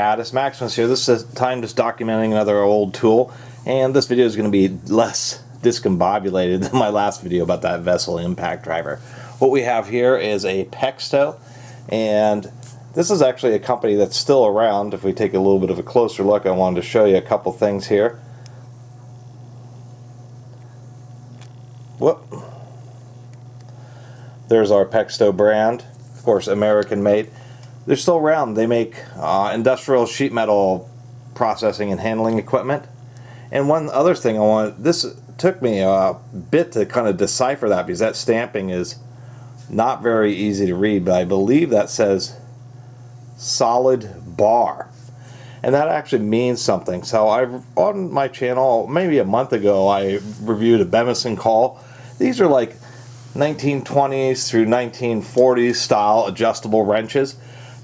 Catus. Maximus here. This is time just documenting another old tool, and this video is going to be less discombobulated than my last video about that vessel impact driver. What we have here is a Pexto, and this is actually a company that's still around. If we take a little bit of a closer look, I wanted to show you a couple things here. Whoop. There's our Pexto brand, of course American made. They're still around. They make industrial sheet metal processing and handling equipment. And one other thing this took me a bit to kind of decipher that, because that stamping is not very easy to read, but I believe that says solid bar. And that actually means something. So on my channel, maybe a month ago, I reviewed a Bemison Call. These are like 1920s through 1940s style adjustable wrenches.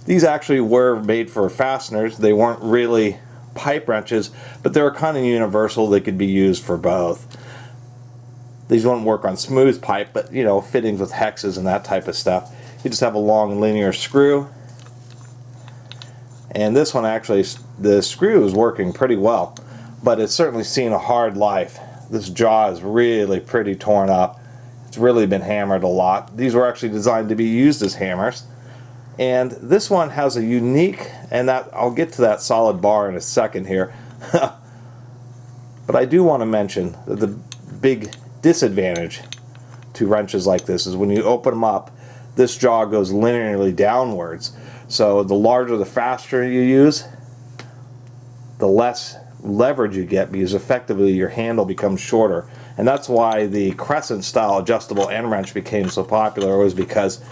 These actually were made for fasteners. They weren't really pipe wrenches, but they were kind of universal. They could be used for both. These wouldn't work on smooth pipe, but you know, fittings with hexes and that type of stuff. You just have a long linear screw. And this one actually, the screw is working pretty well, but it's certainly seen a hard life. This jaw is really pretty torn up. It's really been hammered a lot. These were actually designed to be used as hammers. And this one has a unique, and that I'll get to that solid bar in a second here. But I do want to mention that the big disadvantage to wrenches like this is when you open them up, this jaw goes linearly downwards. So the larger, the faster you use, the less leverage you get, because effectively your handle becomes shorter. And that's why the crescent style adjustable end wrench became so popular, was because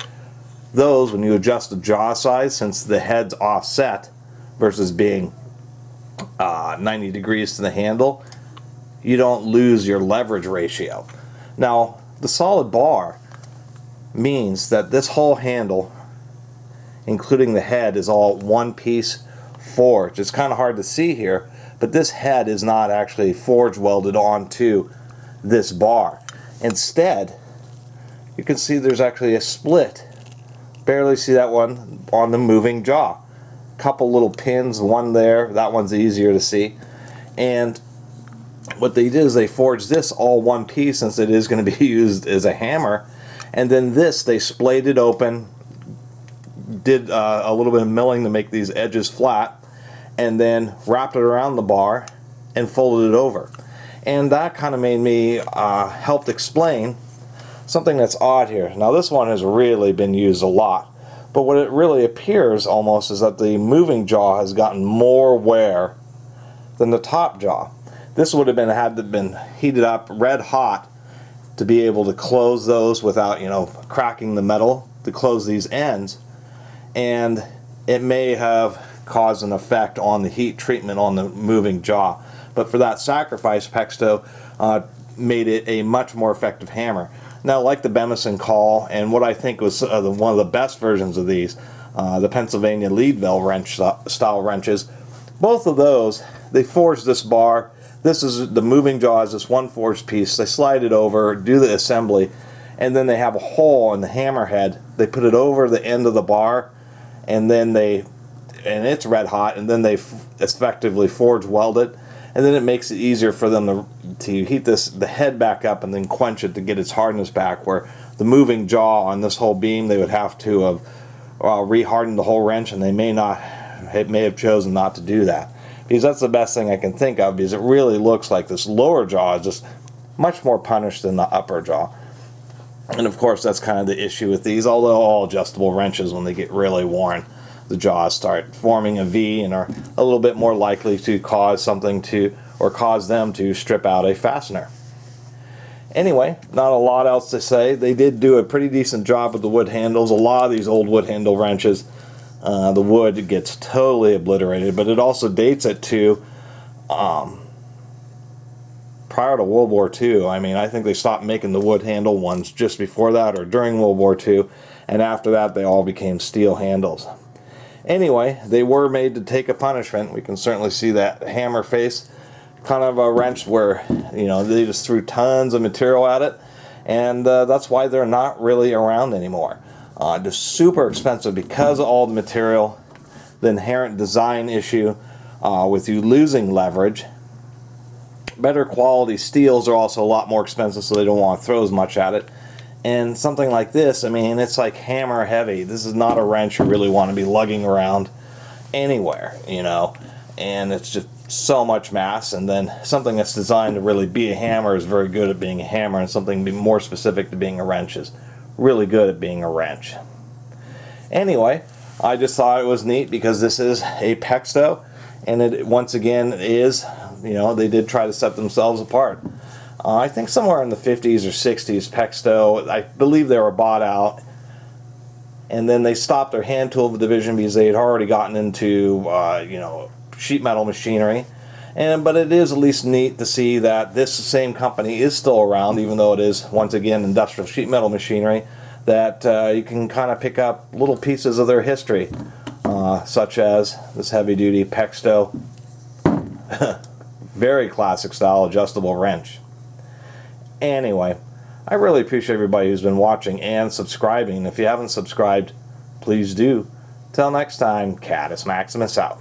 those, when you adjust the jaw size, since the head's offset versus being 90 degrees to the handle, you don't lose your leverage ratio. Now, the solid bar means that this whole handle, including the head, is all one piece forged. It's kind of hard to see here, but this head is not actually forge welded onto this bar. Instead, you can see there's actually a split. Barely see that one on the moving jaw. Couple little pins, one there, that one's easier to see. And what they did is they forged this all one piece, since it is going to be used as a hammer. And then this, they splayed it open, did a little bit of milling to make these edges flat, and then wrapped it around the bar and folded it over. And that kind of made me helped explain something that's odd here. Now this one has really been used a lot, but what it really appears almost is that the moving jaw has gotten more wear than the top jaw. This would have had to been heated up red hot to be able to close those without, you know, cracking the metal, to close these ends, and it may have caused an effect on the heat treatment on the moving jaw. But for that sacrifice, Pexto made it a much more effective hammer. Now, like the Bemison Call, and what I think was one of the best versions of these, the Pennsylvania Leadville wrench style wrenches, both of those, they forged this bar. This is the moving jaw, is this one forged piece. They slide it over, do the assembly, and then they have a hole in the hammer head. They put it over the end of the bar, and then it's red hot, and then they effectively forge weld it. And then it makes it easier for them to heat the head back up and then quench it to get its hardness back, where the moving jaw on this whole beam, they would have to have re-hardened the whole wrench, and they may have chosen not to do that. Because that's the best thing I can think of, because it really looks like this lower jaw is just much more punished than the upper jaw. And of course that's kind of the issue with these, although all adjustable wrenches, when they get really worn, the jaws start forming a V and are a little bit more likely to cause them to strip out a fastener. Anyway, not a lot else to say. They did do a pretty decent job with the wood handles. A lot of these old wood handle wrenches, the wood gets totally obliterated, but it also dates it to prior to World War II. I mean, I think they stopped making the wood handle ones just before that, or during World War II, and after that they all became steel handles. Anyway, they were made to take a punishment. We can certainly see that hammer face, kind of a wrench where, you know, they just threw tons of material at it, and that's why they're not really around anymore. Just super expensive because of all the material. the inherent design issue with you losing leverage. Better quality steels are also a lot more expensive, so they don't want to throw as much at it. And something like this, I mean, it's like hammer heavy. This is not a wrench you really want to be lugging around anywhere, you know. And it's just so much mass. And then something that's designed to really be a hammer is very good at being a hammer, and something more specific to being a wrench is really good at being a wrench. Anyway, I just thought it was neat because this is a Pexto, and it once again is, you know, they did try to set themselves apart. I think somewhere in the 50s or 60s, Pexto, I believe they were bought out, and then they stopped their hand tool division because they had already gotten into, you know, sheet metal machinery. But it is at least neat to see that this same company is still around, even though it is, once again, industrial sheet metal machinery, that you can kind of pick up little pieces of their history, such as this heavy-duty Pexto, very classic style adjustable wrench. Anyway, I really appreciate everybody who's been watching and subscribing. If you haven't subscribed, please do. Till next time, Catus Maximus out.